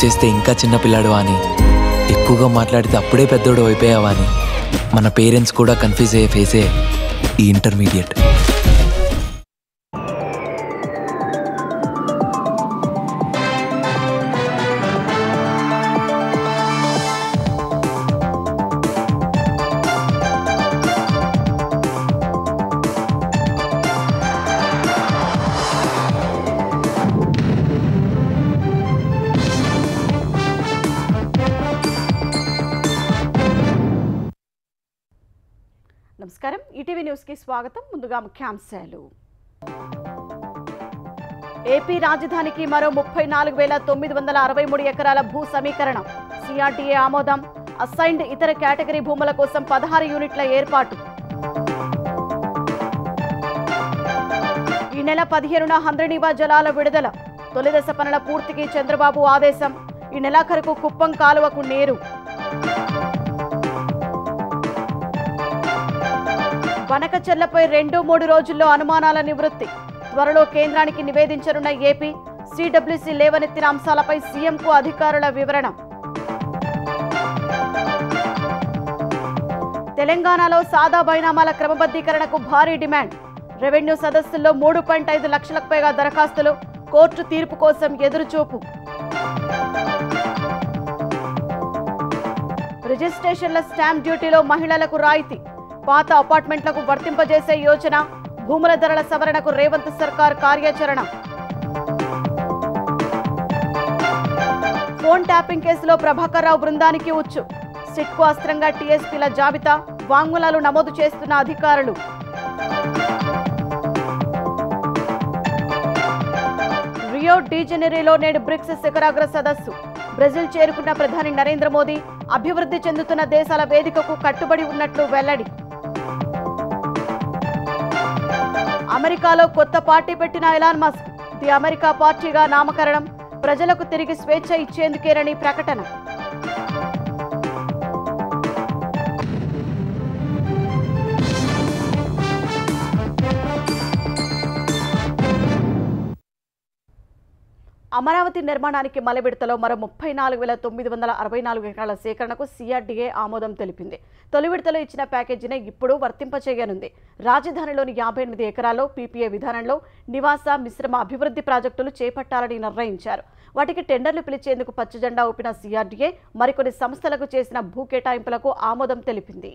చేస్తే ఇంకా చిన్నపిల్లాడు అని, ఎక్కువగా మాట్లాడితే అప్పుడే పెద్దోడు అయిపోయావా అని మన పేరెంట్స్ కూడా కన్ఫ్యూజ్ అయ్యే ఫేసే ఈ ఇంటర్మీడియట్. నమస్కారం, ఈటీవీ న్యూస్ కి స్వాగతం. ముందుగా ముఖ్యాంశాలు. ఏపీ రాజధానికి మరో 34,963 ఎకరాల భూ సమీకరణ, సిఆర్డీఏ ఆమోదం. అసైన్డ్ ఇతర కేటగిరీ భూముల కోసం 16 యూనిట్ల ఏర్పాటు. ఈ నెల 15న హంద్రీనీవా జలాల విడుదల, తొలిదశ పనుల పూర్తికి చంద్రబాబు ఆదేశం. ఈ నెలాఖరుకు కుప్పం కాలువకు నీరు. బనకచెర్లపై 2-3 రోజుల్లో అనుమానాల నివృత్తి, త్వరలో కేంద్రానికి నివేదించనున్న ఏపీ. సిడబ్ల్యూసీ లేవనెత్తిన అంశాలపై సీఎంకు అధికారుల వివరణ. తెలంగాణలో సాదా బైనామాల క్రమబద్ధీకరణకు భారీ డిమాండ్, రెవెన్యూ సదస్సుల్లో 3.5 లక్షలకు పైగా దరఖాస్తులు, కోర్టు తీర్పు కోసం ఎదురుచూపు. రిజిస్ట్రేషన్ల స్టాంప్ డ్యూటీలో మహిళలకు రాయితీ, పాత అపార్ట్మెంట్లకు వర్తింపజేసే యోచన. భూముల ధరల సవరణకు రేవంత్ సర్కార్ కార్యాచరణ. ఫోన్ ట్యాపింగ్ కేసులో ప్రభాకర్ రావు బృందానికి ఉచ్చు, సిట్కు అస్త్రంగా టీఎస్పీల జాబితా, వాంగ్మూలాలు నమోదు చేస్తున్న అధికారులు. రియో డి జనీరోలో నేడు బ్రిక్స్ శిఖరాగ్ర సదస్సు, బ్రెజిల్ చేరుకున్న ప్రధాని నరేంద్ర మోదీ. అభివృద్ధి చెందుతున్న దేశాల వేదికకు కట్టుబడి ఉన్నట్లు వెల్లడి. అమెరికాలో కొత్త పార్టీ పెట్టిన ఎలాన్ మస్క్, ది అమెరికా పార్టీగా నామకరణం. ప్రజలకు తిరిగి స్వేచ్ఛ ఇచ్చేందుకేనని ప్రకటన. అమరావతి నిర్మాణానికి మలబిడతలో మరో 34,964 ఎకరాల సేకరణకు సిఆర్డీఏ ఆమోదం తెలిపింది. తొలి విడతలో ఇచ్చిన ప్యాకేజీని ఇప్పుడు వర్తింపచేయనుంది. రాజధానిలోని 58 ఎకరాల్లో పీపీఏ విధానంలో నివాస మిశ్రమ అభివృద్ధి ప్రాజెక్టులు చేపట్టాలని నిర్ణయించారు. వాటికి టెండర్లు పిలిచేందుకు పచ్చజెండా ఊపిన సిఆర్డీఏ మరికొన్ని సంస్థలకు చేసిన భూ కేటాయింపులకు ఆమోదం తెలిపింది.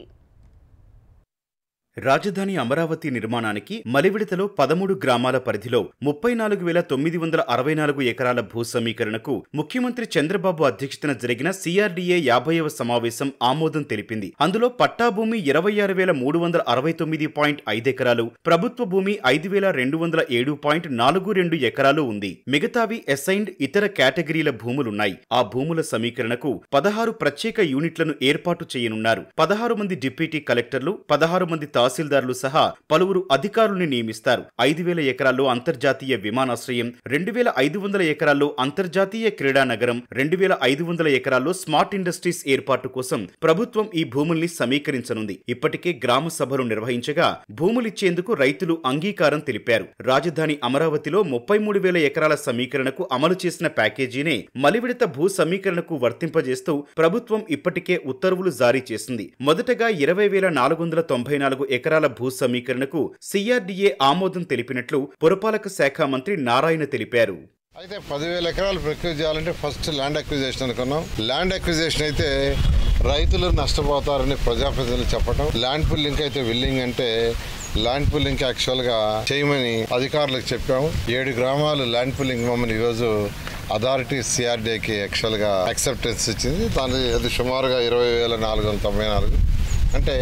రాజధాని అమరావతి నిర్మాణానికి మలివిడతలో 13 గ్రామాల పరిధిలో 34,964 ఎకరాల భూ సమీకరణకు ముఖ్యమంత్రి చంద్రబాబు అధ్యక్షతన జరిగిన సిఆర్డీఏ 50వ సమావేశం ఆమోదం తెలిపింది. అందులో పట్టాభూమి 26,369.5 ఎకరాలు, ప్రభుత్వ భూమి 5,207.42 ఎకరాలు ఉంది. మిగతావి అసైన్డ్ ఇతర కేటగిరీల భూములున్నాయి. ఆ భూముల సమీకరణకు 16 ప్రత్యేక యూనిట్లను ఏర్పాటు చేయనున్నారు. 16 మంది డిప్యూటీ కలెక్టర్లు, 16 మంది తహసీల్దార్లు సహా పలువురు అధికారుల్ని నియమిస్తారు. 5,000 ఎకరాల్లో అంతర్జాతీయ విమానాశ్రయం, 2,500 ఎకరాల్లో అంతర్జాతీయ క్రీడా నగరం, 2,500 ఎకరాల్లో స్మార్ట్ ఇండస్ట్రీస్ ఏర్పాటు కోసం ప్రభుత్వం ఈ భూముల్ని సమీకరించనుంది. ఇప్పటికే గ్రామ సభలు నిర్వహించగా భూములిచ్చేందుకు రైతులు అంగీకారం తెలిపారు. రాజధాని అమరావతిలో 33,000 ఎకరాల సమీకరణకు అమలు చేసిన ప్యాకేజీనే మలివిడత భూ సమీకరణకు వర్తింపజేస్తూ ప్రభుత్వం ఇప్పటికే ఉత్తర్వులు జారీ చేసింది. మొదటగా 20,494 ఎకరాల భూ సమీకరణకు సిఆర్డీఏ ఆమోదం తెలిపినట్లు పురపాలక శాఖ మంత్రి నారాయణ తెలిపారు. అయితే 10,000 ఎకరాలు ప్రక్రియ చేయాలంటే ఫస్ట్ ల్యాండ్ అక్విజిషన్ అనుకున్నాం. ల్యాండ్ అక్విజిషన్ అయితే రైతులు నష్టపోతారని ప్రజాప్రతినిధులు చెప్పడం, ల్యాండ్ పుల్లింగ్ అయితే విల్లింగ్ అంటే ల్యాండ్ పుల్లింగ్ యాక్చువల్గా చేయమని అధికారులకు చెప్పాము. 7 గ్రామాలు ల్యాండ్ పుల్లింగ్ మమ్మల్ని ఈరోజు అథారిటీ సిఆర్డీఏకి యాక్చువల్గా యాక్సెప్టెన్స్ ఇచ్చింది. దాని అది సుమారుగా 20,494. అంటే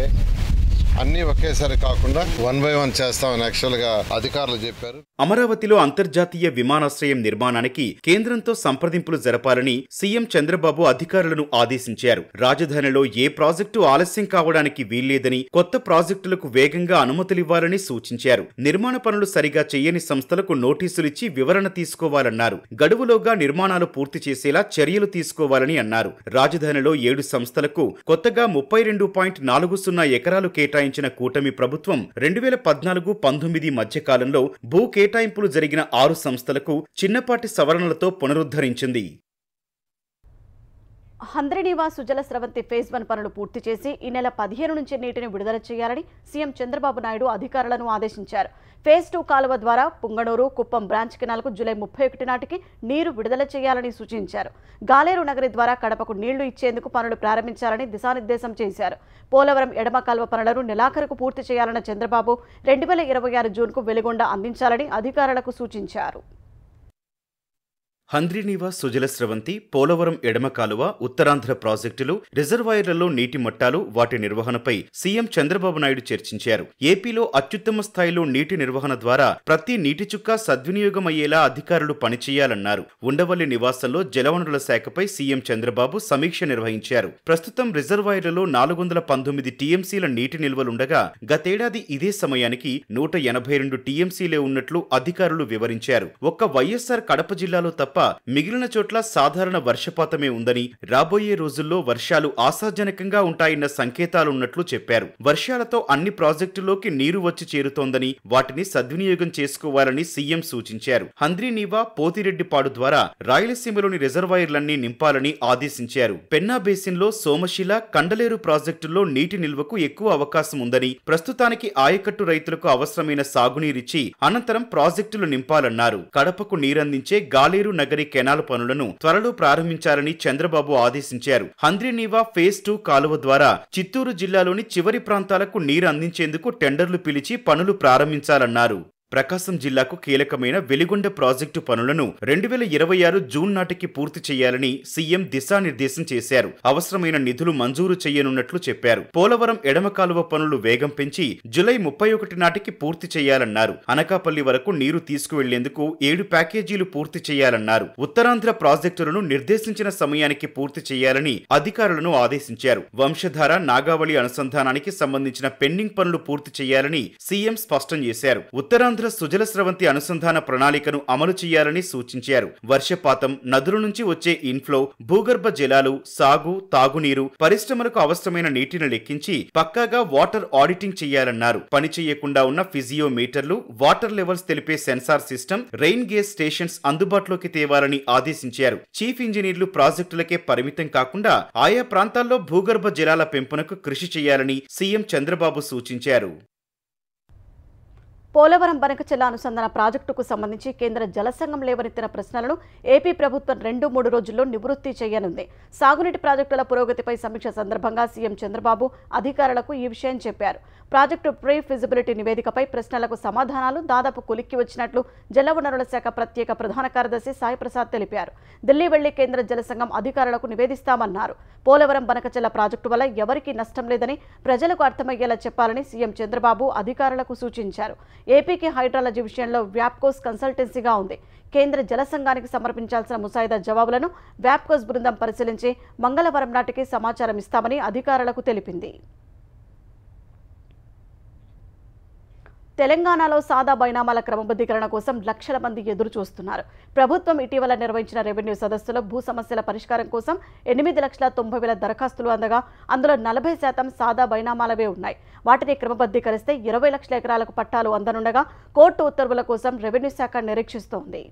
అన్ని ఒకేసారి కాకుండా 1 by 1 చేస్తామని యాక్చువల్గా అధికారులు చెప్పారు. అమరావతిలో అంతర్జాతీయ విమానాశ్రయం నిర్మాణానికి కేంద్రంతో సంప్రదింపులు జరపాలని సీఎం చంద్రబాబు అధికారులను ఆదేశించారు. రాజధానిలో ఏ ప్రాజెక్టు ఆలస్యం కావడానికి వీల్లేదని, కొత్త ప్రాజెక్టులకు వేగంగా అనుమతులివ్వాలని సూచించారు. నిర్మాణ పనులు సరిగా చేయని సంస్థలకు నోటీసులిచ్చి వివరణ తీసుకోవాలన్నారు. గడువులోగా నిర్మాణాలు పూర్తి చేసేలా చర్యలు తీసుకోవాలని అన్నారు. రాజధానిలో 7 సంస్థలకు కొత్తగా 32.40 ఎకరాలు కేటాయించారు. కూటమి ప్రభుత్వం 2014-19 మధ్యకాలంలో భూ కేటాయింపులు జరిగిన 6 సంస్థలకు చిన్నపాటి సవరణలతో పునరుద్ధరించింది. హంద్రినీవా సుజల స్రవంతి ఫేజ్ 1 పనులు పూర్తి చేసి ఈ నెల 15 నుంచి నీటిని విడుదల చేయాలని సీఎం చంద్రబాబు నాయుడు అధికారులను ఆదేశించారు. ఫేజ్ 2 కాలువ ద్వారా పుంగనూరు, కుప్పం బ్రాంచ్ కెనాల్కు జూలై 31 నాటికి నీరు విడుదల చేయాలని సూచించారు. గాలేరు నగరి ద్వారా కడపకు నీళ్లు ఇచ్చేందుకు పనులు ప్రారంభించాలని దిశానిర్దేశం చేశారు. పోలవరం ఎడమ కాలువ పనులను నెలాఖరుకు పూర్తి చేయాలన్న చంద్రబాబు 2026 జూన్కు వెలిగొండ అందించాలని అధికారులకు సూచించారు. హంద్రినీవా సుజల స్రవంతి, పోలవరం ఎడమ కాలువ, ఉత్తరాంధ్ర ప్రాజెక్టులు, రిజర్వాయర్లలో నీటి మట్టాలు, వాటి నిర్వహణపై సీఎం చంద్రబాబు నాయుడు చర్చించారు. ఏపీలో అత్యుత్తమ స్థాయిలో నీటి నిర్వహణ ద్వారా ప్రతి నీటి చుక్క సద్వినియోగం అయ్యేలా అధికారులు పనిచేయాలన్నారు. ఉండవల్లి నివాసంలో జలవనరుల శాఖపై సీఎం చంద్రబాబు సమీక్ష నిర్వహించారు. ప్రస్తుతం రిజర్వాయర్లలో 419 టీఎంసీల నీటి నిల్వలుండగా గతేడాది ఇదే సమయానికి 182 టీఎంసీలే ఉన్నట్లు అధికారులు వివరించారు. ఒక్క వైఎస్ఆర్ కడప జిల్లాలో తప్ప మిగిలిన చోట్ల సాధారణ వర్షపాతమే ఉందని, రాబోయే రోజుల్లో వర్షాలు ఆశాజనకంగా ఉంటాయన్న సంకేతాలున్నట్లు చెప్పారు. వర్షాలతో అన్ని ప్రాజెక్టుల్లోకి నీరు వచ్చి చేరుతోందని, వాటిని సద్వినియోగం చేసుకోవాలని సీఎం సూచించారు. హంద్రినీవా, పోతిరెడ్డిపాడు ద్వారా రాయలసీమలోని రిజర్వాయర్లన్నీ నింపాలని ఆదేశించారు. పెన్నా బేసిన్లో సోమశిల, కండలేరు ప్రాజెక్టుల్లో నీటి నిల్వకు ఎక్కువ అవకాశం ఉందని, ప్రస్తుతానికి ఆయకట్టు రైతులకు అవసరమైన సాగునీరిచ్చి అనంతరం ప్రాజెక్టులు నింపాలన్నారు. కడపకు నీరందించే గాలేరు నగరి కెనాల్ పనులను త్వరలో ప్రారంభించాలని చంద్రబాబు ఆదేశించారు. హంద్రినీవా ఫేజ్ 2 కాలువ ద్వారా చిత్తూరు జిల్లాలోని చివరి ప్రాంతాలకు నీరు అందించేందుకు టెండర్లు పిలిచి పనులు ప్రారంభించాలన్నారు. ప్రకాశం జిల్లాకు కీలకమైన వెలిగొండ ప్రాజెక్టు పనులను 2026 జూన్ నాటికి పూర్తి చేయాలని సీఎం దిశానిర్దేశం చేశారు. అవసరమైన నిధులు మంజూరు చేయనున్నట్లు చెప్పారు. పోలవరం ఎడమ కాలువ పనులు వేగం పెంచి జూలై 31 నాటికి పూర్తి చేయాలన్నారు. అనకాపల్లి వరకు నీరు తీసుకువెళ్లేందుకు 7 ప్యాకేజీలు పూర్తి చేయాలన్నారు. ఉత్తరాంధ్ర ప్రాజెక్టులను నిర్దేశించిన సమయానికి పూర్తి చేయాలని అధికారులను ఆదేశించారు. వంశధార, నాగావళి అనుసంధానానికి సంబంధించిన పెండింగ్ పనులు పూర్తి చేయాలని సీఎం స్పష్టం చేశారు. ఉత్తరాంధ్ర సుజల స్రవంతి అనుసంధాన ప్రణాళికను అమలు చేయాలని సూచించారు. వర్షపాతం, నదుల నుంచి వచ్చే ఇన్ఫ్లో, భూగర్భ జలాలు, సాగు, తాగునీరు, పరిశ్రమలకు అవసరమైన నీటిని లెక్కించి పక్కాగా వాటర్ ఆడిటింగ్ చేయాలన్నారు. పని చేయకుండా ఉన్న ఫిజియోమీటర్లు, వాటర్ లెవెల్స్ తెలిపే sensor system, rain gauge stations అందుబాటులోకి తేవాలని ఆదేశించారు. చీఫ్ ఇంజనీర్లు ప్రాజెక్టులకే పరిమితం కాకుండా ఆయా ప్రాంతాల్లో భూగర్భ జలాల పెంపునకు కృషి చేయాలని సీఎం చంద్రబాబు సూచించారు. పోలవరం బనకచెర్ల అనుసంధాన ప్రాజెక్టుకు సంబంధించి కేంద్ర జలసంఘం లేవనెత్తిన ప్రశ్నలను ఏపీ ప్రభుత్వం 2-3 రోజుల్లో నివృత్తి చేయనుంది. సాగునీటి ప్రాజెక్టుల పురోగతిపై సమీక్ష సందర్భంగా సీఎం చంద్రబాబు అధికారులకు ఈ విషయం చెప్పారు. ప్రాజెక్టు ప్రీ ఫిజిబిలిటీ నివేదికపై ప్రశ్నలకు సమాధానాలు దాదాపు కొలిక్కి వచ్చినట్లు జలవనరుల శాఖ ప్రత్యేక ప్రధాన కార్యదర్శి సాయి ప్రసాద్ తెలిపారు. ఢిల్లీ వెళ్లి కేంద్ర జలసంఘం అధికారులకు నివేదిస్తామన్నారు. పోలవరం బనకచెర్ల ప్రాజెక్టు వల్ల ఎవరికీ నష్టం లేదని ప్రజలకు అర్థమయ్యేలా చెప్పాలని సీఎం చంద్రబాబు అధికారులకు సూచించారు. ఏపీకి హైడ్రాలజీ విషయంలో వ్యాప్కోస్ కన్సల్టెన్సీగా ఉంది. కేంద్ర జలసంఘానికి సమర్పించాల్సిన ముసాయిదా జవాబులను వ్యాప్కోస్ బృందం పరిశీలించి మంగళవారం నాటికి సమాచారం ఇస్తామని అధికారులకు తెలిపింది. తెలంగాణలో సాదా బైనామాల క్రమబద్ధీకరణ కోసం లక్షల మంది ఎదురు చూస్తున్నారు. ప్రభుత్వం ఇటీవల నిర్వహించిన రెవెన్యూ సదస్సులో భూ సమస్యల పరిష్కారం కోసం 8,90,000 దరఖాస్తులు అందగా అందులో 40% సాదా బైనామాలవే ఉన్నాయి. వాటిని క్రమబద్ధీకరిస్తే 20 లక్షల ఎకరాలకు పట్టాలు అందనుండగా కోర్టు ఉత్తర్వుల కోసం రెవెన్యూ శాఖ నిరీక్షిస్తోంది.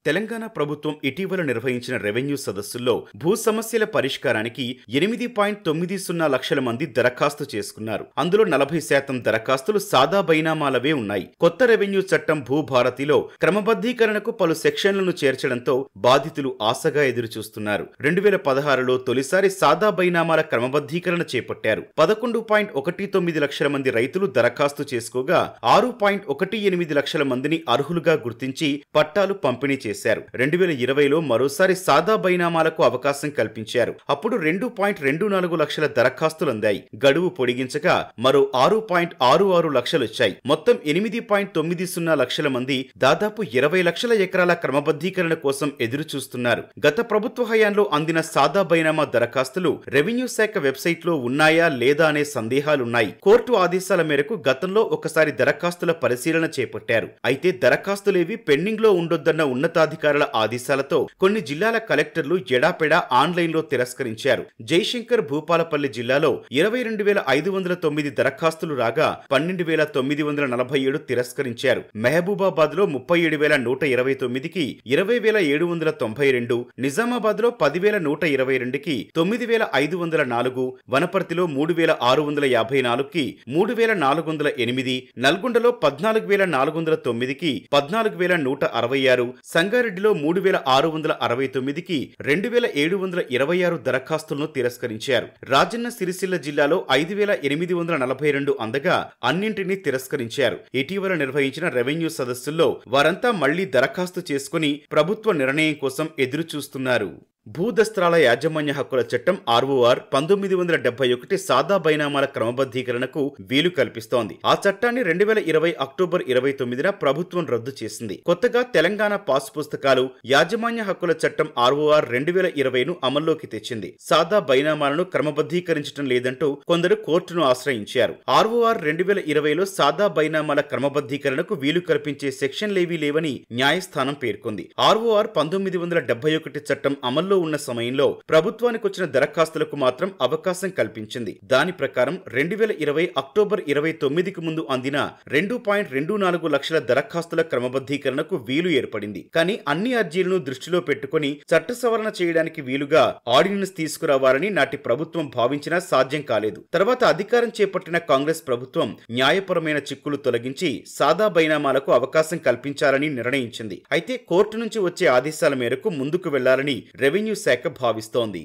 తెలంగాణ ప్రభుత్వం ఇటీవల నిర్వహించిన రెవెన్యూ సదస్సుల్లో భూ సమస్యల పరిష్కారానికి 8.90 లక్షల మంది దరఖాస్తు చేసుకున్నారు. అందులో 40% దరఖాస్తులు సాదా బైనామాలవే ఉన్నాయి. కొత్త రెవెన్యూ చట్టం భూభారతిలో క్రమబద్ధీకరణకు పలు సెక్షన్లను చేర్చడంతో బాధితులు ఆశగా ఎదురుచూస్తున్నారు. 2016లో తొలిసారి సాదా బైనామాల క్రమబద్ధీకరణ చేపట్టారు. 11.19 లక్షల మంది రైతులు దరఖాస్తు చేసుకోగా 6.18 లక్షల మందిని అర్హులుగా గుర్తించి పట్టాలు పంపిణీ చేశారు. 2020లో మరోసారి సాదా బైనామాలకు అవకాశం కల్పించారు. అప్పుడు 2.24 లక్షల దరఖాస్తులు అందాయి. గడువు పొడిగించగా మరో 6.66 లక్షలొచ్చాయి. మొత్తం 8.90 లక్షల మంది దాదాపు 20 లక్షల ఎకరాల క్రమబద్ధీకరణ కోసం ఎదురు చూస్తున్నారు. గత ప్రభుత్వ హయాంలో అందిన సాదా బైనామా దరఖాస్తులు రెవెన్యూ శాఖ వెబ్సైట్ లో ఉన్నాయా లేదా అనే సందేహాలున్నాయి. కోర్టు ఆదేశాల మేరకు గతంలో ఒకసారి దరఖాస్తుల పరిశీలన చేపట్టారు. అయితే దరఖాస్తులేవి పెండింగ్ లో ఉండొద్దన్న ఉన్నత ఉన్నతాధికారుల ఆదేశాలతో కొన్ని జిల్లాల కలెక్టర్లు ఎడాపెడా ఆన్లైన్లో తిరస్కరించారు. జయశంకర్ భూపాలపల్లి జిల్లాలో 22,509 దరఖాస్తులు రాగా 12,947 తిరస్కరించారు. మహబూబాబాద్ లో 37,129కి 20,792, నిజామాబాద్ లో 10,122కి 9,504, వనపర్తిలో 3,654కి 3,408, నల్గొండలో 14,409కి 14,166, సంగారెడ్డిలో 3,669కి 2,726 దరఖాస్తులను తిరస్కరించారు. రాజన్న సిరిసిల్ల జిల్లాలో 5,842 అందగా అన్నింటినీ తిరస్కరించారు. ఇటీవల నిర్వహించిన రెవెన్యూ సదస్సుల్లో వారంతా మళ్లీ దరఖాస్తు చేసుకుని ప్రభుత్వ నిర్ణయం కోసం ఎదురు చూస్తున్నారు. భూదస్త్రాల యాజమాన్య హక్కుల చట్టం ROR 1971 సాదా బైనామాల క్రమబద్ధీకరణకు వీలు కల్పిస్తోంది. ఆ చట్టాన్ని 2020 అక్టోబర్ 29న ప్రభుత్వం రద్దు చేసింది. కొత్తగా తెలంగాణ పాస్ పుస్తకాలు యాజమాన్య హక్కుల చట్టం ROR 2020ను అమల్లోకి తెచ్చింది. సాదా బైనామాలను క్రమబద్ధీకరించడం లేదంటూ కొందరు కోర్టును ఆశ్రయించారు. ROR 2020లో సాదా బైనామాల క్రమబద్ధీకరణకు వీలు కల్పించే సెక్షన్లేవీ లేవని న్యాయస్థానం పేర్కొంది. ROR 1971 చట్టం అమల్లో ఉన్న సమయంలో ప్రభుత్వానికి వచ్చిన దరఖాస్తులకు మాత్రం అవకాశం కల్పించింది. దాని ప్రకారం 2020 అక్టోబర్ 29కి ముందు అందిన 2.24 లక్షల దరఖాస్తుల క్రమబద్ధీకరణకు వీలు ఏర్పడింది. కానీ అన్ని అర్జీలను దృష్టిలో పెట్టుకుని చట్ట సవరణ చేయడానికి వీలుగా ఆర్డినెన్స్ తీసుకురావాలని నాటి ప్రభుత్వం భావించినా సాధ్యం కాలేదు. తర్వాత అధికారం చేపట్టిన కాంగ్రెస్ ప్రభుత్వం న్యాయపరమైన చిక్కులు తొలగించి సాదా బైనామాలకు అవకాశం కల్పించాలని నిర్ణయించింది. అయితే కోర్టు నుంచి వచ్చే ఆదేశాల మేరకు ముందుకు వెళ్లాలని రెవెన్యూ శాఖ భావిస్తోంది.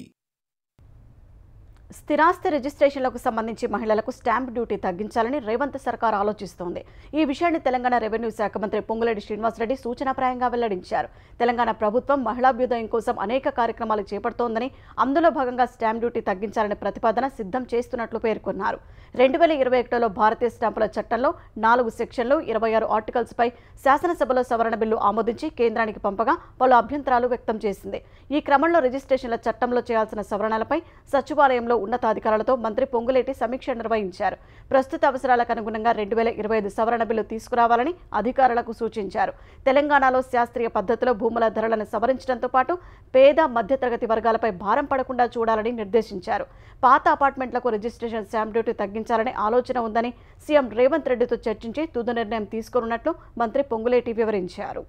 స్థిరాస్తి రిజిస్ట్రేషన్లకు సంబంధించి మహిళలకు స్టాంప్ డ్యూటీ తగ్గించాలని రేవంత్ సర్కార్ ఆలోచిస్తోంది. ఈ విషయాన్ని తెలంగాణ రెవెన్యూ శాఖ మంత్రి పొంగులేటి శ్రీనివాసరెడ్డి సూచనాప్రాయంగా వెల్లడించారు. తెలంగాణ ప్రభుత్వం మహిళాభ్యుదయం కోసం అనేక కార్యక్రమాలు చేపడుతోందని, అందులో భాగంగా స్టాంప్ డ్యూటీ తగ్గించాలనే ప్రతిపాదన సిద్ధం చేస్తున్నట్లు పేర్కొన్నారు. 2021లో భారతీయ స్టాంపుల చట్టంలో 4 సెక్షన్లు 26 ఆర్టికల్స్పై శాసనసభలో సవరణ బిల్లు ఆమోదించి కేంద్రానికి పంపగా పలు అభ్యంతరాలు వ్యక్తం చేసింది. ఈ క్రమంలో రిజిస్ట్రేషన్ల చట్టంలో చేయాల్సిన సవరణలపై సచివాలయంలో ఉన్నతాధికారులతో మంత్రి పొంగులేటి సమీక్ష నిర్వహించారు. ప్రస్తుత అవసరాలకు అనుగుణంగా 2025 సవరణ బిల్లు తీసుకురావాలని అధికారులకు సూచించారు. తెలంగాణలో శాస్త్రీయ పద్ధతిలో భూముల ధరలను సవరించడంతో పాటు పేద మధ్యతరగతి వర్గాలపై భారం పడకుండా చూడాలని నిర్దేశించారు. పాత అపార్ట్మెంట్లకు రిజిస్ట్రేషన్ స్టాంప్ డ్యూటీ తగ్గించాలనే ఆలోచన ఉందని సీఎం రేవంత్ రెడ్డితో చర్చించి తుది నిర్ణయం తీసుకోనున్నట్లు మంత్రి పొంగులేటి వివరించారు.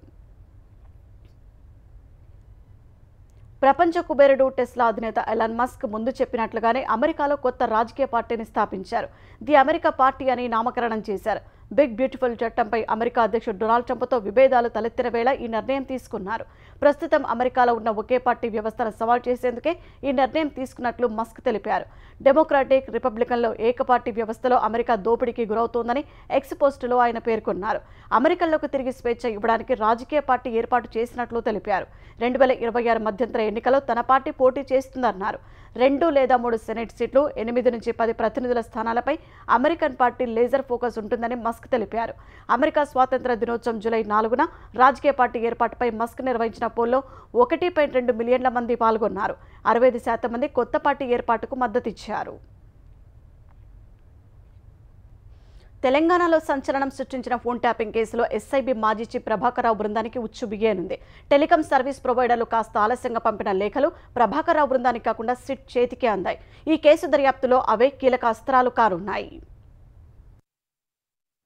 ప్రపంచ కుబేరుడు టెస్లా అధినేత ఎలాన్ మస్క్ ముందు చెప్పినట్లుగానే అమెరికాలో కొత్త రాజకీయ పార్టీని స్థాపించారు. ది అమెరికా పార్టీ అని నామకరణం చేశారు. బిగ్ బ్యూటిఫుల్ చట్టంపై అమెరికా అధ్యక్షుడు డొనాల్డ్ ట్రంప్తో విభేదాలు తలెత్తిన వేళ ఈ నిర్ణయం తీసుకున్నారు. ప్రస్తుతం అమెరికాలో ఉన్న ఒకే పార్టీ వ్యవస్థను సవాల్ చేసేందుకే ఈ నిర్ణయం తీసుకున్నట్లు మస్క్ తెలిపారు. డెమోక్రాటిక్, రిపబ్లికన్లో ఏకపార్టీ వ్యవస్థలో అమెరికా దోపిడీకి గురవుతోందని ఎక్స్ పోస్టులో ఆయన పేర్కొన్నారు. అమెరికన్లకు తిరిగి స్వేచ్ఛ ఇవ్వడానికి రాజకీయ పార్టీ ఏర్పాటు చేసినట్లు తెలిపారు. 2026 మధ్యంతర ఎన్నికల్లో తన పార్టీ పోటీ చేస్తుందన్నారు. 2 లేదా 3 సెనేట్ సీట్లు, 8 నుంచి 10 ప్రతినిధుల స్థానాలపై అమెరికన్ పార్టీ లేజర్ ఫోకస్ ఉంటుందని మస్క్ తెలిపారు. అమెరికా స్వాతంత్ర దినోత్సవం జూలై 4న రాజకీయ పార్టీ ఏర్పాటుపై మస్క్ నిర్వహించిన పోల్లో 1.2 మిలియన్ల మంది పాల్గొన్నారు. 65% మంది కొత్త పార్టీ ఏర్పాటుకు మద్దతిచ్చారు. తెలంగాణలో సంచలనం సృష్టించిన ఫోన్ ట్యాపింగ్ కేసులో ఎస్ఐబి మాజీ చీఫ్ ప్రభాకర్ రావు బృందానికి ఉచ్చు బిగియనుంది. టెలికాం సర్వీస్ ప్రొవైడర్లు కాస్త ఆలస్యంగా పంపిన లేఖలు ప్రభాకర్ రావు బృందానికి కాకుండా సిట్ చేతికే అందాయి. ఈ కేసు దర్యాప్తులో అవే కీలక అస్త్రాలు కానున్నాయి.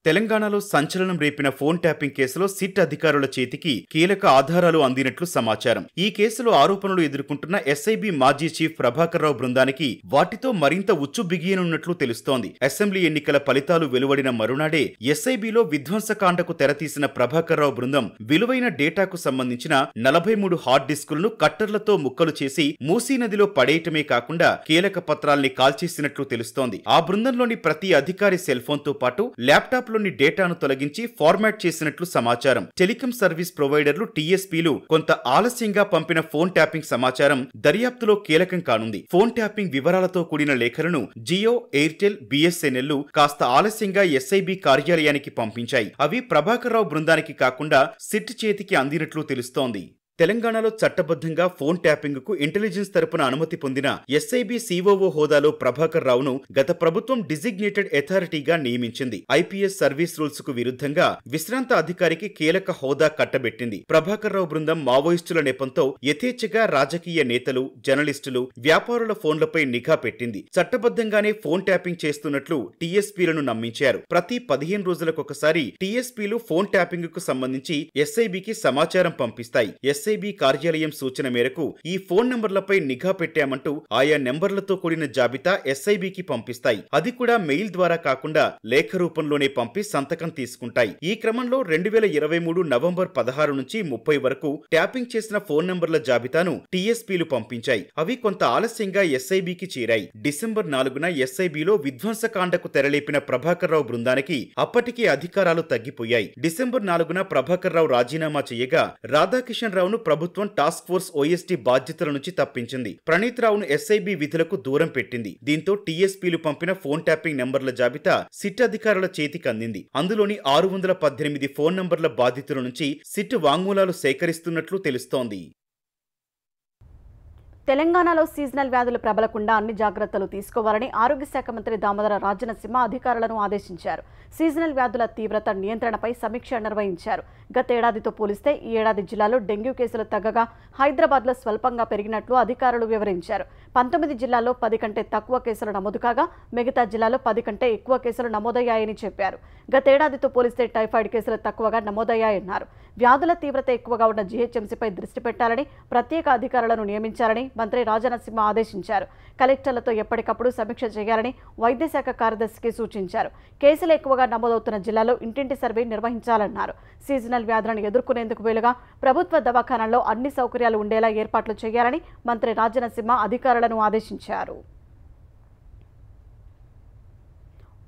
తెలంగాణలో సంచలనం రేపిన ఫోన్ ట్యాపింగ్ కేసులో సిట్ అధికారుల చేతికి కీలక ఆధారాలు అందినట్లు సమాచారం. ఈ కేసులో ఆరోపణలు ఎదుర్కొంటున్న ఎస్ఐబి మాజీ చీఫ్ ప్రభాకర్ రావు బృందానికి వాటితో మరింత ఉచ్చు బిగియనున్నట్లు తెలుస్తోంది. అసెంబ్లీ ఎన్నికల ఫలితాలు వెలువడిన మరునాడే ఎస్ఐబిలో విధ్వంసకాండకు తెరతీసిన ప్రభాకర్ రావు బృందం విలువైన డేటాకు సంబంధించిన 43 హార్డ్ డిస్కులను కట్టర్లతో ముక్కలు చేసి మూసీ నదిలో పడేయటమే కాకుండా కీలక పత్రాల్ని కాల్చేసినట్లు తెలుస్తోంది. ఆ బృందంలోని ప్రతి అధికారి సెల్ ఫోన్ తో పాటు ల్యాప్టాప్ డేటాను తొలగించి ఫార్మాట్ చేసినట్లు సమాచారం. టెలికాం సర్వీస్ ప్రొవైడర్లు టీఎస్పీలు కొంత ఆలస్యంగా పంపిన ఫోన్ ట్యాపింగ్ సమాచారం దర్యాప్తులో కీలకం కానుంది. ఫోన్ ట్యాపింగ్ వివరాలతో కూడిన లేఖలను జియో, ఎయిర్టెల్, బిఎస్ఎన్ఎల్ కాస్త ఆలస్యంగా ఎస్ఐబి కార్యాలయానికి పంపించాయి. అవి ప్రభాకర్ రావు బృందానికి కాకుండా సిట్ చేతికి అందినట్లు తెలుస్తోంది. తెలంగాణలో చట్టబద్ధంగా ఫోన్ ట్యాపింగ్ కు ఇంటెలిజెన్స్ తరపున అనుమతి పొందిన ఎస్ఐబి సిఓఓ హోదాలో ప్రభాకర్ రావును గత ప్రభుత్వం డిజిగ్నేటెడ్ అథారిటీగా నియమించింది. ఐపీఎస్ సర్వీస్ రూల్స్ కు విరుద్ధంగా విశ్రాంత అధికారికి కీలక హోదా కట్టబెట్టింది. ప్రభాకర్ రావు బృందం మావోయిస్టుల నెపంతో యథేచ్ఛగా రాజకీయ నేతలు, జర్నలిస్టులు, వ్యాపారుల ఫోన్లపై నిఘా పెట్టింది. చట్టబద్ధంగానే ఫోన్ ట్యాపింగ్ చేస్తున్నట్లు టీఎస్పీలను నమ్మించారు. ప్రతి 15 రోజులకొకసారి టీఎస్పీలు ఫోన్ ట్యాపింగ్ కు సంబంధించి ఎస్ఐబికి సమాచారం పంపిస్తాయి. ఎస్ఐబి కార్యాలయం సూచన మేరకు ఈ ఫోన్ నంబర్లపై నిఘా పెట్టామంటూ ఆయా నెంబర్లతో కూడిన జాబితా ఎస్ఐబికి పంపిస్తాయి. అది కూడా మెయిల్ ద్వారా కాకుండా లేఖ రూపంలోనే పంపి సంతకం తీసుకుంటాయి. ఈ క్రమంలో 2023 నవంబర్ 16 నుంచి 30 వరకు ట్యాపింగ్ చేసిన ఫోన్ నంబర్ల జాబితాను టీఎస్పీలు పంపించాయి. అవి కొంత ఆలస్యంగా ఎస్ఐబికి చేరాయి. డిసెంబర్ 4న ఎస్ఐబిలో విధ్వంసకాండకు తెరలేపిన ప్రభాకర్ రావు బృందానికి అప్పటికే అధికారాలు తగ్గిపోయాయి. డిసెంబర్ 4న ప్రభాకర్ రావు రాజీనామా చేయగా రాధాకిషన్ రావును ప్రభుత్వం టాస్క్ ఫోర్స్ ఓఎస్టీ బాధ్యతల నుంచి తప్పించింది. ప్రణీత్ రావును ఎస్ఐబి విధులకు దూరం పెట్టింది. దీంతో టీఎస్పీలు పంపిన ఫోన్ ట్యాపింగ్ నెంబర్ల జాబితా సిట్ అధికారుల చేతికి అందింది. అందులోని 618 ఫోన్ నంబర్ల బాధితుల నుంచి సిట్ వాంగ్మూలాలు సేకరిస్తున్నట్లు తెలుస్తోంది. తెలంగాణలో సీజనల్ వ్యాధులు ప్రబలకుండా అన్ని జాగ్రత్తలు తీసుకోవాలని ఆరోగ్య శాఖ మంత్రి దామోదర రాజనసింహ అధికారులను ఆదేశించారు. సీజనల్ వ్యాధుల తీవ్రత నియంత్రణపై సమీక్ష నిర్వహించారు. గతేడాదితో పోలిస్తే ఈ ఏడాది జిల్లాలో డెంగ్యూ కేసులు తగ్గగా హైదరాబాద్లో స్వల్పంగా పెరిగినట్లు అధికారులు వివరించారు. 19 జిల్లాల్లో 10 కంటే తక్కువ కేసులు నమోదు కాగా మిగతా జిల్లాలో 10 కంటే ఎక్కువ కేసులు నమోదయ్యాయని చెప్పారు. గతేడాదితో పోలిస్తే టైఫాయిడ్ కేసులు తక్కువగా నమోదయ్యాయన్నారు. వ్యాధుల తీవ్రత ఎక్కువగా ఉన్న జీహెచ్ఎంసీపై దృష్టి పెట్టాలని, ప్రత్యేక అధికారులను నియమించాలని మంత్రి రాజనసింహ ఆదేశించారు. కలెక్టర్లతో ఎప్పటికప్పుడు సమీక్ష చేయాలని వైద్య శాఖ కార్యదర్శికి సూచించారు. కేసులు ఎక్కువగా నమోదవుతున్న జిల్లాలో ఇంటింటి సర్వే నిర్వహించాలన్నారు. సీజనల్ వ్యాధులను ఎదుర్కొనేందుకు వీలుగా ప్రభుత్వ దవాఖానాల్లో అన్ని సౌకర్యాలు ఉండేలా ఏర్పాట్లు చేయాలని మంత్రి రాజనసింహ అధికారులను ఆదేశించారు.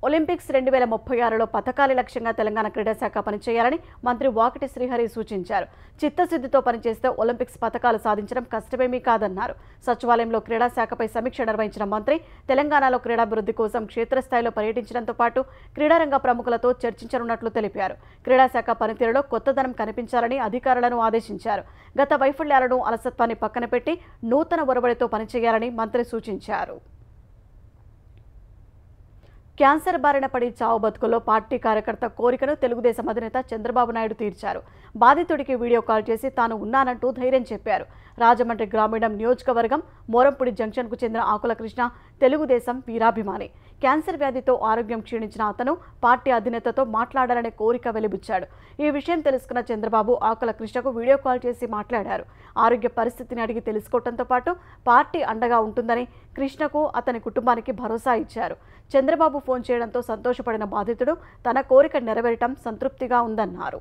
ఒలింపిక్స్ 2036లో పథకాల లక్ష్యంగా తెలంగాణ క్రీడాశాఖ పనిచేయాలని మంత్రి వాకిటి శ్రీహరి సూచించారు. చిత్తశుద్ధితో పనిచేస్తే ఒలింపిక్స్ పథకాలు సాధించడం కష్టమేమీ కాదన్నారు. సచివాలయంలో క్రీడాశాఖపై సమీక్ష నిర్వహించిన మంత్రి తెలంగాణలో క్రీడాభివృద్ధి కోసం క్షేత్రస్థాయిలో పర్యటించడంతో పాటు క్రీడారంగ ప్రముఖులతో చర్చించనున్నట్లు తెలిపారు. క్రీడాశాఖ పనితీరులో కొత్తదనం కనిపించాలని అధికారులను ఆదేశించారు. గత వైఫల్యాలను, అలసత్వాన్ని పక్కన పెట్టి నూతన ఒరవడితో పనిచేయాలని మంత్రి సూచించారు. క్యాన్సర్ బారిన పడి చావు బతుకుల్లో పార్టీ కార్యకర్త కోరికను తెలుగుదేశం అధినేత చంద్రబాబు నాయుడు తీర్చారు. బాధితుడికి వీడియో కాల్ చేసి తాను ఉన్నానంటూ ధైర్యం చెప్పారు. రాజమండ్రి గ్రామీణం నియోజకవర్గం మోరంపూడి జంక్షన్కు చెందిన ఆకుల కృష్ణ తెలుగుదేశం వీరాభిమాని. క్యాన్సర్ వ్యాధితో ఆరోగ్యం క్షీణించిన అతను పార్టీ అధినేతతో మాట్లాడాలనే కోరిక వెలిబుచ్చాడు. ఈ విషయం తెలుసుకున్న చంద్రబాబు ఆకుల కృష్ణకు వీడియో కాల్ చేసి మాట్లాడారు. ఆరోగ్య పరిస్థితిని అడిగి తెలుసుకోవడంతో పాటు పార్టీ అండగా ఉంటుందని కృష్ణకు, అతని కుటుంబానికి భరోసా ఇచ్చారు. చంద్రబాబు ఫోన్ చేయడంతో సంతోషపడిన బాధితుడు తన కోరిక నెరవేరటం సంతృప్తిగా ఉందన్నారు.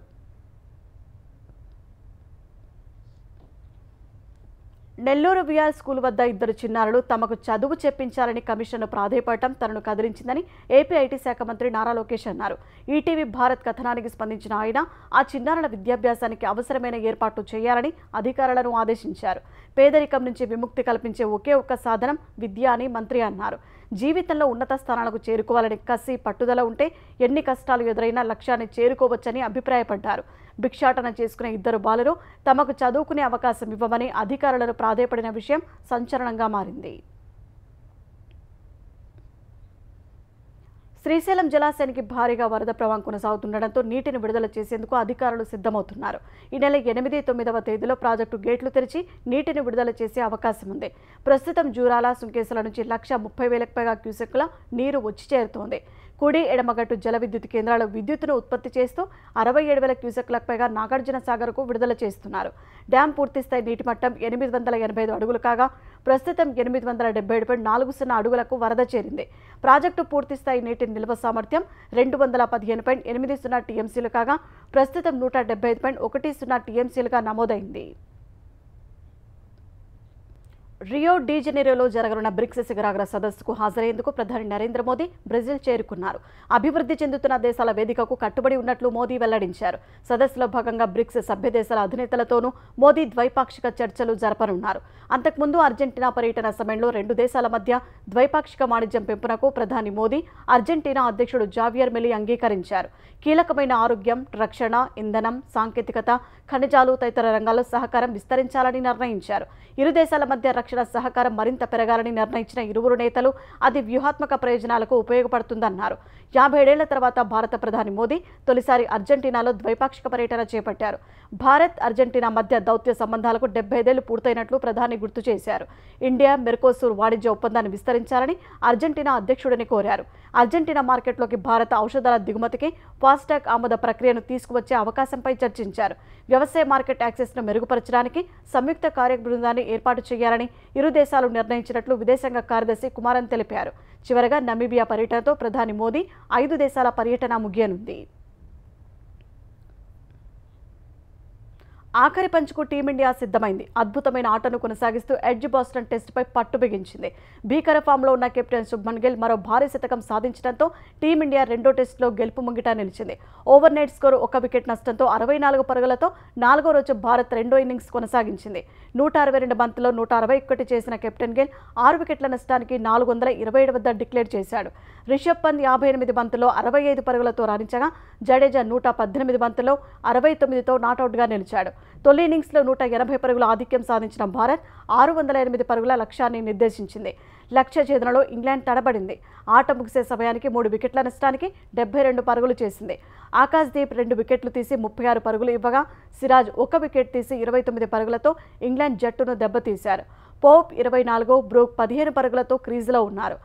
నెల్లూరు విఆర్ స్కూల్ వద్ద 2 చిన్నారులు తమకు చదువు చెప్పించాలని కమిషన్ను ప్రాధేయపడటం తనను కదిలించిందని ఏపీ ఐటీ శాఖ మంత్రి నారా లోకేష్ అన్నారు. ఈటీవీ భారత్ కథనానికి స్పందించిన ఆయన ఆ చిన్నారుల విద్యాభ్యాసానికి అవసరమైన ఏర్పాట్లు చేయాలని అధికారులను ఆదేశించారు. పేదరికం నుంచి విముక్తి కల్పించే ఒకే ఒక్క సాధనం విద్య అని మంత్రి అన్నారు. జీవితంలో ఉన్నత స్థానాలకు చేరుకోవాలని కసి, పట్టుదల ఉంటే ఎన్ని కష్టాలు ఎదురైనా లక్ష్యాన్ని చేరుకోవచ్చని అభిప్రాయపడ్డారు. భిక్షాటన చేసుకునే 2 బాలురు తమకు చదువుకునే అవకాశం ఇవ్వమని అధికారులను ప్రాధేయపడిన విషయం సంచలనంగా మారింది. శ్రీశైలం జలాశయానికి భారీగా వరద ప్రవాహం కొనసాగుతుండటంతో నీటిని విడుదల చేసేందుకు అధికారులు సిద్ధమవుతున్నారు. ఈ నెల 8, 9వ తేదీలో ప్రాజెక్టు గేట్లు తెరిచి నీటిని విడుదల చేసే అవకాశం ఉంది. ప్రస్తుతం జూరాల, సుంకేసుల నుంచి 130,000కు పైగా క్యూసెక్కుల నీరు వచ్చి చేరుతోంది. కుడి, ఎడమగట్టు జల విద్యుత్ కేంద్రాలు విద్యుత్తును ఉత్పత్తి చేస్తూ 67,000 క్యూసెక్లకు పైగా నాగార్జున సాగర్కు విడుదల చేస్తున్నారు. డ్యాం పూర్తిస్థాయి నీటి మట్టం 885 అడుగులు కాగా ప్రస్తుతం 877.40 అడుగులకు వరద చేరింది. ప్రాజెక్టు పూర్తిస్థాయి నీటి నిల్వ సామర్థ్యం 215.80 టీఎంసీలు కాగా ప్రస్తుతం 175.10 టీఎంసీలుగా నమోదైంది. రియో డి జనీరోలో జరగనున్న బ్రిక్స్ శిఖరాగ్ర సదస్సుకు హాజరయ్యేందుకు ప్రధాని నరేంద్ర మోదీ బ్రెజిల్ చేరుకున్నారు. అభివృద్ధి చెందుతున్న దేశాల వేదికకు కట్టుబడి ఉన్నట్లు మోదీ వెల్లడించారు. సదస్సులో భాగంగా బ్రిక్స్ సభ్య దేశాల అధినేతలతోనూ మోదీ ద్వైపాక్షిక చర్చలు జరపనున్నారు. అంతకుముందు అర్జెంటీనా పర్యటన సమయంలో రెండు దేశాల మధ్య ద్వైపాక్షిక వాణిజ్యం పెంపునకు ప్రధాని మోదీ అర్జెంటీనా అధ్యక్షుడు జావియర్ మిలీ అంగీకరించారు. కీలకమైన ఆరోగ్యం, రక్షణ, ఇంధనం, సాంకేతికత, ఖనిజాలు తదితర రంగాల్లో సహకారం విస్తరించాలని నిర్ణయించారు. ఇరు దేశాల మధ్య రక్షణ సహకారం మరింత పెరగాలని నిర్ణయించిన ఇరువురు నేతలు అది వ్యూహాత్మక ప్రయోజనాలకు ఉపయోగపడుతుందన్నారు. 57 ఏళ్ల తర్వాత భారత ప్రధాని మోదీ తొలిసారి అర్జెంటీనాలో ద్వైపాక్షిక పర్యటన చేపట్టారు. భారత్, అర్జెంటీనా మధ్య దౌత్య సంబంధాలకు 75 ఏళ్లు పూర్తయినట్లు ప్రధాని గుర్తు చేశారు. ఇండియా మెర్కోసూర్ వాణిజ్య ఒప్పందాన్ని విస్తరించాలని అర్జెంటీనా అధ్యక్షుడిని కోరారు. అర్జెంటీనా మార్కెట్లోకి భారత ఔషధాల దిగుమతికి ఫాస్టాగ్ ఆమోద ప్రక్రియను తీసుకువచ్చే అవకాశంపై చర్చించారు. వ్యవసాయ మార్కెట్ యాక్సెస్ను మెరుగుపరచడానికి సంయుక్త కార్యబృందాన్ని ఏర్పాటు చేయాలని ఇరు దేశాలు నిర్ణయించినట్లు విదేశాంగ కార్యదర్శి కుమారన్ తెలిపారు. చివరగా నమీబియా పర్యటనతో ప్రధాని మోదీ 5 దేశాల పర్యటన ముగియనుంది. ఆఖరి పంచుకు టీమిండియా సిద్ధమైంది. అద్భుతమైన ఆటను కొనసాగిస్తూ ఎడ్జ్ బాస్టన్ టెస్టుపై పట్టు బిగించింది. భీకర ఫామ్లో ఉన్న కెప్టెన్ శుభ్మన్ గిల్ మరో భారీ శతకం సాధించడంతో టీమిండియా రెండో టెస్టులో గెలుపు ముంగిట నిలిచింది. ఓవర్ నెట్ స్కోరు 1 వికెట్ నష్టంతో 64 పరుగులతో 4వ రోజు భారత్ రెండో ఇన్నింగ్స్ కొనసాగించింది. 162 బంతుల్లో 161 చేసిన కెప్టెన్ గిల్ 6 వికెట్ల నష్టానికి 427 వద్ద డిక్లేర్ చేశాడు. రిషబ్ పంత్ 58 బంతుల్లో 65 పరుగులతో రాణించగా జడేజా 118 బంతుల్లో 69తో నాటౌట్గా నిలిచాడు. తొలి ఇన్నింగ్స్లో 180 పరుగుల ఆధిక్యం సాధించిన భారత్ 608 పరుగుల లక్ష్యాన్ని నిర్దేశించింది. లక్ష్య ఛేదనలో ఇంగ్లాండ్ తడబడింది. ఆట ముగిసే సమయానికి 3 వికెట్ల నష్టానికి 72 పరుగులు చేసింది. ఆకాశ్దీప్ 2 వికెట్లు తీసి 36 పరుగులు ఇవ్వగా సిరాజ్ 1 వికెట్ తీసి 29 పరుగులతో ఇంగ్లాండ్ జట్టును దెబ్బతీశారు. పోప్ 24, బ్రూక్ 15 పరుగులతో క్రీజులో ఉన్నారు.